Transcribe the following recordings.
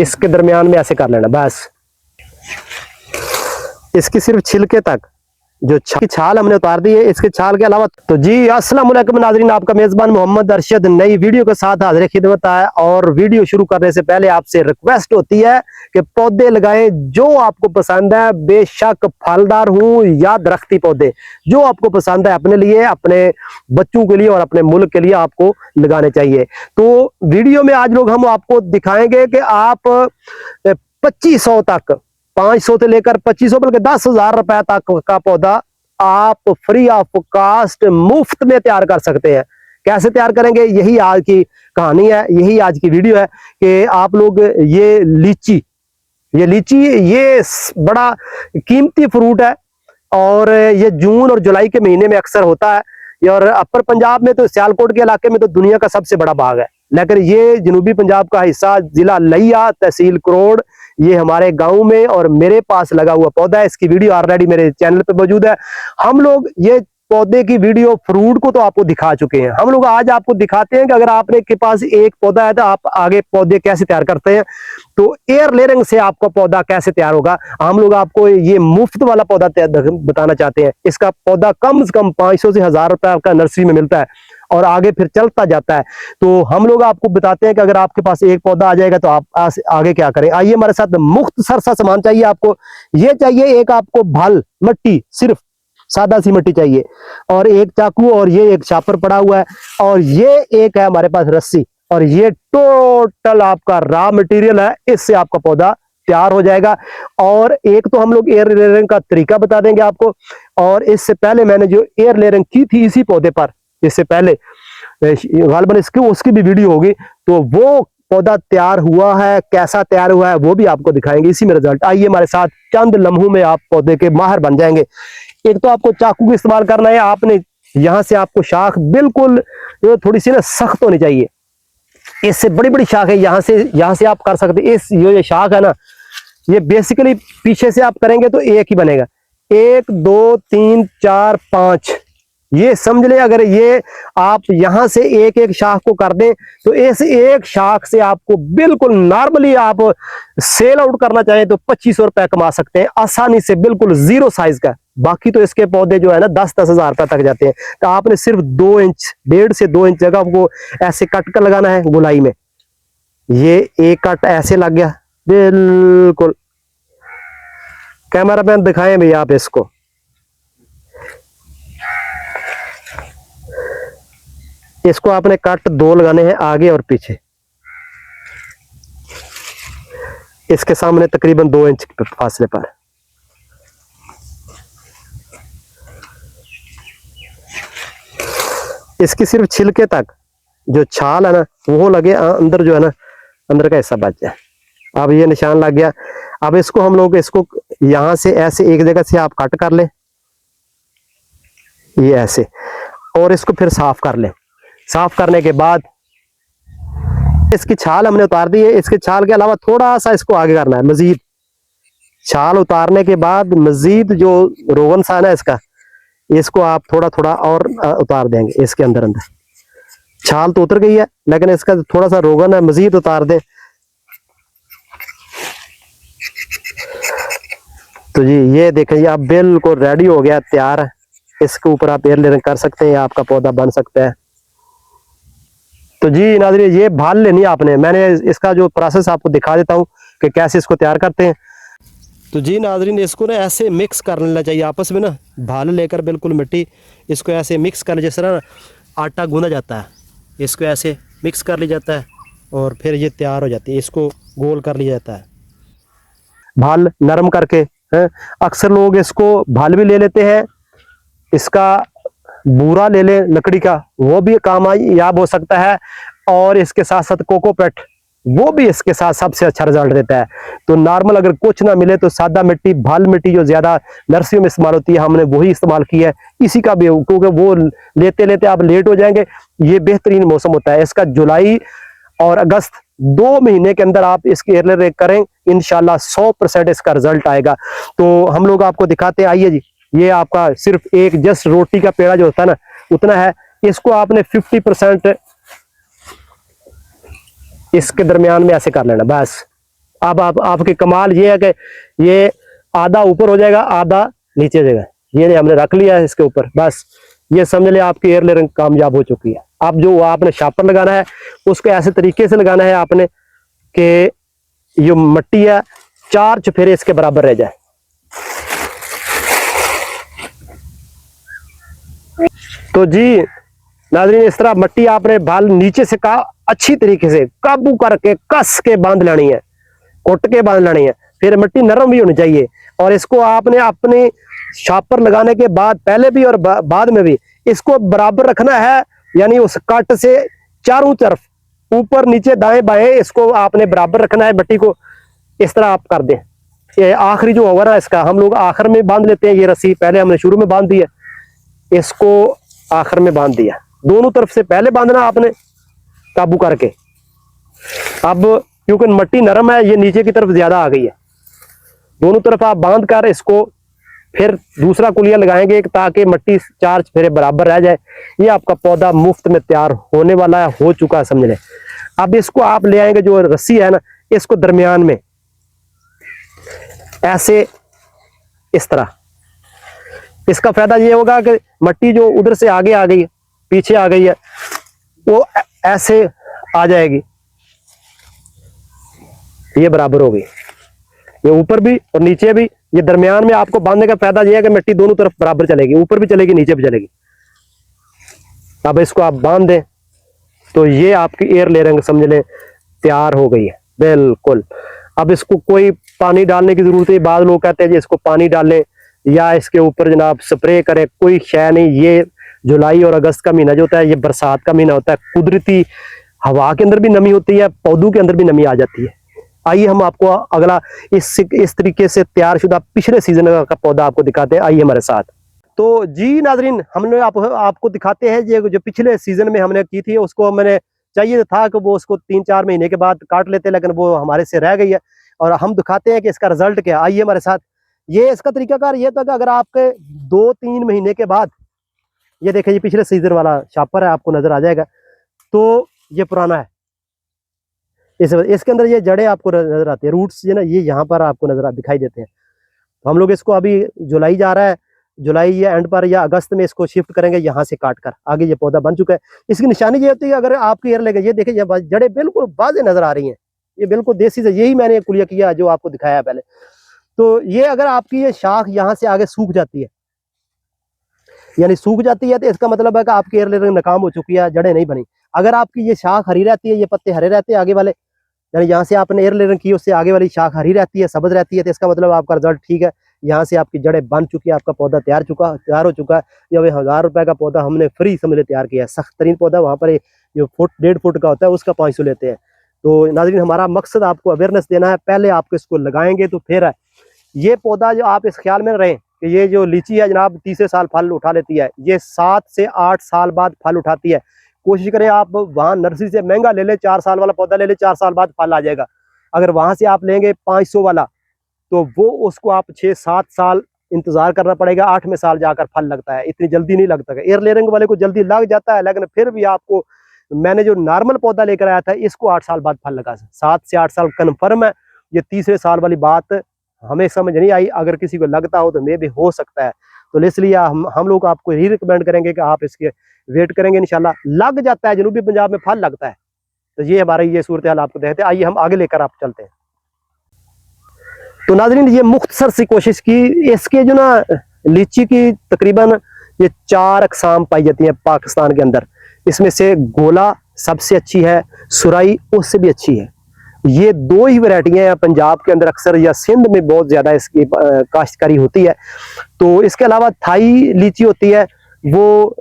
इसके दरमियान में ऐसे कर लेना बस। इसकी सिर्फ छिलके तक जो छाल हमने उतार दी है, इसके छाल के अलावा। तो जी अस्सलाम वालेकुम नाज़रीन, आपका मेजबान मोहम्मद अरशद नई वीडियो के साथ हाजिर खिदमत है। और वीडियो शुरू करने से पहले आपसे रिक्वेस्ट होती है कि पौधे लगाएं जो आपको पसंद है, बेशक फलदार हो या दरख्ती पौधे, जो आपको पसंद है अपने लिए, अपने बच्चों के लिए और अपने मुल्क के लिए आपको लगाने चाहिए। तो वीडियो में आज लोग हम आपको दिखाएंगे कि आप 2500 तक, 500 से लेकर 2500 बल्कि 10,000 रुपए तक का पौधा आप फ्री ऑफ कास्ट मुफ्त में तैयार कर सकते हैं। कैसे तैयार करेंगे, यही आज की कहानी है, यही आज की वीडियो है कि आप लोग ये लीची ये बड़ा कीमती फ्रूट है और ये जून और जुलाई के महीने में अक्सर होता है। और अपर पंजाब में तो सियालकोट के इलाके में तो दुनिया का सबसे बड़ा बाग है, लेकिन ये जनूबी पंजाब का हिस्सा जिला लहिया तहसील करोड़, ये हमारे गांव में और मेरे पास लगा हुआ पौधा है। इसकी वीडियो ऑलरेडी मेरे चैनल पे मौजूद है। हम लोग ये पौधे की वीडियो फ्रूट को तो आपको दिखा चुके हैं, हम लोग आज आपको दिखाते हैं कि अगर आपने के पास एक पौधा है तो आप आगे पौधे कैसे तैयार करते हैं। तो एयर लेयरिंग से आपका पौधा कैसे तैयार होगा, हम लोग आपको ये मुफ्त वाला पौधा बताना चाहते हैं। इसका पौधा कम से कम 500 से 1000 रुपए का नर्सरी में मिलता है और आगे फिर चलता जाता है। तो हम लोग आपको बताते हैं कि अगर आपके पास एक पौधा आ जाएगा तो आप आगे क्या करें। आइए हमारे साथ। मुफ्त सा सामान चाहिए आपको, ये चाहिए एक आपको भल मट्टी, सिर्फ सादा सी मिट्टी चाहिए, और एक चाकू, और ये एक छापर पड़ा हुआ है, और ये एक है हमारे पास रस्सी, और ये टोटल आपका रॉ मटेरियल है। इससे आपका पौधा तैयार हो जाएगा। और एक तो हम लोग एयर लेयरिंग का तरीका बता देंगे आपको, और इससे पहले मैंने जो एयर लेयरिंग की थी इसी पौधे पर, इससे पहले गालबन इसकी उसकी भी वीडियो होगी, तो वो पौधा तैयार हुआ है, कैसा तैयार हुआ है वो भी आपको दिखाएंगे इसी में रिजल्ट। आइए हमारे साथ, चंद लम्हों में आप पौधे के माहिर बन जाएंगे। एक तो आपको चाकू का इस्तेमाल करना है। आपने यहां से आपको शाख बिल्कुल थोड़ी सी ना सख्त होनी चाहिए, इससे बड़ी बड़ी शाख है, यहां से आप कर सकते हैं। इस ये शाख है ना, ये बेसिकली पीछे से आप करेंगे तो एक ही बनेगा, 1 2 3 4 5, ये समझ ले। अगर ये आप यहां से एक एक शाख को कर दें तो इस एक शाख से आपको बिल्कुल नॉर्मली आप सेल आउट करना चाहें तो 2500 रुपए कमा सकते हैं आसानी से, बिल्कुल जीरो साइज का। बाकी तो इसके पौधे जो है ना 10-10 हजार रुपए तक जाते हैं। तो आपने सिर्फ 2 इंच, 1.5 से 2 इंच जगह को ऐसे कट कर लगाना है गोलाई में। ये एक कट ऐसे लग गया बिल्कुल। कैमरा मैन दिखाएं भैया आप इसको। इसको आपने कट 2 लगाने हैं, आगे और पीछे। इसके सामने तकरीबन 2 इंच के फासले पर। इसकी सिर्फ छिलके तक जो छाल है ना वो लगे, अंदर जो है ना अंदर का हिस्सा बच जाए। अब ये निशान लग गया। अब इसको हम लोग इसको यहां से ऐसे एक जगह से आप कट कर ले, ये ऐसे, और इसको फिर साफ कर ले। साफ करने के बाद इसकी छाल हमने उतार दी है। इसके छाल के अलावा थोड़ा सा इसको आगे करना है मजीद। छाल उतारने के बाद मजीद जो रोगन सा है ना इसका, इसको आप थोड़ा थोड़ा और उतार देंगे इसके अंदर। छाल तो उतर गई है लेकिन इसका थोड़ा सा रोगन है, मजीद उतार दें। तो जी ये देखें, ये आप बिल्कुल रेडी हो गया, तैयार है। इसके ऊपर आप एयर लेयरिंग कर सकते हैं, आपका पौधा बन सकता है। तो जी नाज़रीन, ये भाल लेनी है आपने। मैंने इसका जो प्रोसेस आपको दिखा देता हूँ कि कैसे इसको तैयार करते हैं। तो जी नाज़रीन, इसको ना ऐसे मिक्स कर लेना चाहिए आपस में ना, भाल लेकर बिल्कुल मिट्टी, इसको ऐसे मिक्स कर, जिस तरह आटा गूंदा जाता है, इसको ऐसे मिक्स कर लिया जाता है और फिर ये तैयार हो जाती है। इसको गोल कर लिया जाता है भाल नरम करके। अक्सर लोग इसको भाल भी ले लेते हैं, इसका बूरा ले ले लकड़ी का, वो भी काम याब हो सकता है। और इसके साथ साथ कोकोपेट, वो भी इसके साथ सबसे अच्छा रिजल्ट देता है। तो नॉर्मल अगर कुछ ना मिले तो सादा मिट्टी, भाल मिट्टी जो ज्यादा नर्सरियों में इस्तेमाल होती है, हमने वही इस्तेमाल की है। इसी का भी, क्योंकि वो लेते लेते आप लेट हो जाएंगे। ये बेहतरीन मौसम होता है इसका, जुलाई और अगस्त, 2 महीने के अंदर आप इसकी एयर लेयरिंग करें, इंशाल्लाह 100% इसका रिजल्ट आएगा। तो हम लोग आपको दिखाते हैं, आइए जी। ये आपका सिर्फ एक जस्ट रोटी का पेड़ा जो होता है ना उतना है। इसको आपने 50% इसके दरमियान में ऐसे कर लेना बस। अब आप आपकी कमाल ये है कि ये आधा ऊपर हो जाएगा, आधा नीचे हो जाएगा। ये हमने रख लिया है इसके ऊपर, बस ये समझ लिया आपकी एयर लेयरिंग कामयाब हो चुकी है। अब जो आपने शापर लगाना है उसको ऐसे तरीके से लगाना है आपने कि ये मिट्टी है 4 चुफेरे इसके बराबर रह जाए। तो जी नाज़रीन, इस तरह मिट्टी आपने बाल नीचे से का अच्छी तरीके से काबू करके कस के बांध लेनी है, कुट के बांध लेनी है। फिर मिट्टी नरम भी होनी चाहिए। और इसको आपने अपने शापर लगाने के बाद पहले भी और बाद में भी इसको बराबर रखना है, यानी उस कट से चारों तरफ ऊपर नीचे दाएं बाएं इसको आपने बराबर रखना है मिट्टी को। इस तरह आप कर दें। ये आखिरी जो होगा ना इसका, हम लोग आखिर में बांध लेते हैं। ये रस्सी पहले हमने शुरू में बांध दी है, इसको आखिर में बांध दिया। दोनों तरफ से पहले बांधना आपने काबू करके। अब क्योंकि मिट्टी नरम है, ये नीचे की तरफ ज्यादा आ गई है, दोनों तरफ आप बांध कर इसको फिर दूसरा कुलिया लगाएंगे ताकि मिट्टी 4 फेरे बराबर रह जाए। ये आपका पौधा मुफ्त में तैयार होने वाला है, हो चुका है समझ लें। अब इसको आप ले आएंगे, जो रस्सी है ना, इसको दरमियान में ऐसे इस तरह। इसका फायदा ये होगा कि मिट्टी जो उधर से आगे आ गई है, पीछे आ गई है, वो ऐसे आ जाएगी, ये बराबर हो गई, ये ऊपर भी और नीचे भी। ये दरमियान में आपको बांधने का फायदा ये है कि मिट्टी दोनों तरफ बराबर चलेगी, ऊपर भी चलेगी नीचे भी चलेगी। अब इसको आप बांध दें तो ये आपकी एयर लेयरिंग समझ लें तैयार हो गई है बिल्कुल। अब इसको कोई पानी डालने की जरूरत है। बाद लोग कहते हैं जी इसको पानी डालें या इसके ऊपर जनाब स्प्रे करें, कोई शय नहीं। ये जुलाई और अगस्त का महीना जो होता है, ये बरसात का महीना होता है। कुदरती हवा के अंदर भी नमी होती है, पौधों के अंदर भी नमी आ जाती है। आइए हम आपको अगला इस तरीके से तैयार शुदा पिछले सीजन का पौधा आपको दिखाते हैं। आइए हमारे साथ। तो जी नाजरीन, हमने आपको दिखाते हैं ये जो पिछले सीजन में हमने की थी, उसको मैंने चाहिए था कि वो उसको 3-4 महीने के बाद काट लेते, लेकिन वो हमारे से रह गई है और हम दिखाते हैं कि इसका रिजल्ट क्या है। आइए हमारे साथ। ये इसका तरीकाकार ये था कि अगर आपके 2-3 महीने के बाद, ये देखिए ये पिछले सीजन वाला शापर है, आपको नजर आ जाएगा। तो ये पुराना है, इसके अंदर ये जड़ें आपको नजर आती है, रूट्स जो ना ये यहाँ पर आपको नजर दिखाई देते हैं। तो हम लोग इसको अभी जुलाई जा रहा है, जुलाई या एंड पर या अगस्त में इसको शिफ्ट करेंगे यहाँ से काट कर। आगे ये पौधा बन चुका है। इसकी निशानी ये होती है अगर आपकी एयर लेके, ये देखिए ये जड़ें बिल्कुल वाज़ेह नजर आ रही हैं, ये बिल्कुल देसी से। यही मैंने कुलिया किया जो आपको दिखाया पहले। तो ये अगर आपकी ये शाख यहाँ से आगे सूख जाती है, यानी सूख जाती है, तो इसका मतलब है कि आपकी एयर लेयरिंग नाकाम हो चुकी है, जड़ें नहीं बनी। अगर आपकी ये शाख हरी रहती है, ये पत्ते हरे रहते हैं आगे वाले, यानी यहाँ से आपने एयर लेयरिंग की, उससे आगे वाली शाख हरी रहती है, सब्ज रहती है, तो इसका मतलब आपका रिजल्ट ठीक है। यहाँ से आपकी जड़ें बन चुकी है, आपका पौधा तैयार हो चुका है। ये 1000 रुपए का पौधा हमने फ्री समझ तैयार किया है। सख्त तरीन पौधा वहाँ पर जो 1.5 फुट का होता है उसका 500 लेते हैं। तो नाज़रीन, हमारा मकसद आपको अवेयरनेस देना है। पहले आपको इसको लगाएंगे तो फिर है। ये पौधा जो आप इस ख्याल में रहें कि ये जो लीची है जनाब तीसरे साल फल उठा लेती है, ये 7 से 8 साल बाद फल उठाती है। कोशिश करें आप वहाँ नर्सरी से महंगा ले लें, 4 साल वाला पौधा ले लें, 4 साल बाद फल आ जाएगा। अगर वहां से आप लेंगे 500 वाला, तो वो उसको आप 6-7 साल इंतजार करना पड़ेगा, 8वें साल जाकर फल लगता है। इतनी जल्दी नहीं लगता है। एयर लेयरिंग वाले को जल्दी लग जाता है, लेकिन फिर भी आपको, मैंने जो नॉर्मल पौधा लेकर आया था, इसको 8 साल बाद फल लगा। 7 से 8 साल कन्फर्म है। ये तीसरे साल वाली बात हमें समझ नहीं आई। अगर किसी को लगता हो तो मे भी हो सकता है। तो इसलिए हम लोग आपको यही रिकमेंड करेंगे कि आप इसके वेट करेंगे, इंशाल्लाह लग जाता है। जनूबी पंजाब में फल लगता है। तो ये हमारी ये सूरत हाल आपको देखते हैं। आइए हम आगे लेकर आप चलते हैं। तो नाज़रीन, ये मुख्तसर सी कोशिश की। इसके जो ना लीची की तकरीबन ये 4 अक़साम पाई जाती हैं पाकिस्तान के अंदर। इसमें से गोला सबसे अच्छी है, सुराई उससे भी अच्छी है। ये 2 ही वैरायटियां हैं पंजाब के अंदर अक्सर, या सिंध में बहुत ज्यादा इसकी काश्तकारी होती है। तो इसके अलावा थाई लीची होती है, वो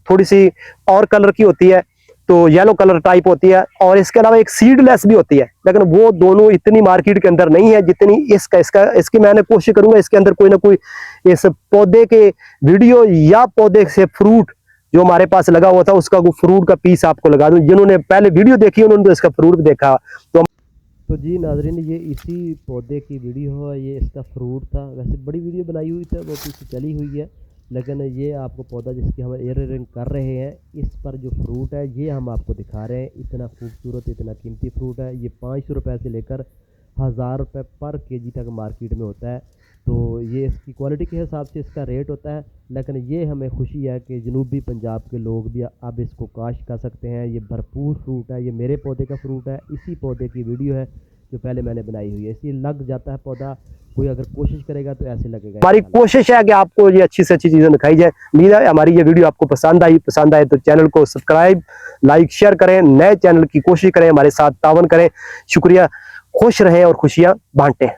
थोड़ी सी और कलर की होती है, तो येलो कलर टाइप होती है। और इसके अलावा एक सीडलेस भी होती है, लेकिन वो दोनों इतनी मार्केट के अंदर नहीं है जितनी इसकी मैंने कोशिश करूंगा इसके अंदर कोई ना कोई इस पौधे के वीडियो या पौधे से फ्रूट जो हमारे पास लगा हुआ था उसका वो फ्रूट का पीस आपको लगा दूं। जिन्होंने पहले वीडियो देखी उन्होंने तो इसका फ्रूट भी देखा। तो जी नाजरीन, ये इसी पौधे की वीडियो है, ये इसका फ्रूट था। वैसे बड़ी वीडियो बनाई हुई थी, वो पीछे चली हुई है, लेकिन ये आपको पौधा जिसकी हम एयर लेयरिंग कर रहे हैं, इस पर जो फ्रूट है ये हम आपको दिखा रहे हैं। इतना खूबसूरत, इतना कीमती फ्रूट है। ये 500 रुपये से लेकर 1000 रुपये पर केजी तक मार्केट में होता है। तो ये इसकी क्वालिटी के हिसाब से इसका रेट होता है, लेकिन ये हमें खुशी है कि जनूबी पंजाब के लोग भी अब इसको काश्त कर सकते हैं। ये भरपूर फ्रूट है, ये मेरे पौधे का फ्रूट है, इसी पौधे की वीडियो है जो पहले मैंने बनाई हुई है। इसलिए लग जाता है पौधा, कोई अगर कोशिश करेगा तो ऐसे लगेगा। हमारी कोशिश है कि आपको ये अच्छी से अच्छी चीज़ें दिखाई जाए। उम्मीद है हमारी ये वीडियो आपको पसंद आए तो चैनल को सब्सक्राइब, लाइक, शेयर करें। नए चैनल की कोशिश करें, हमारे साथ तावन करें। शुक्रिया, खुश रहें और खुशियाँ बांटें।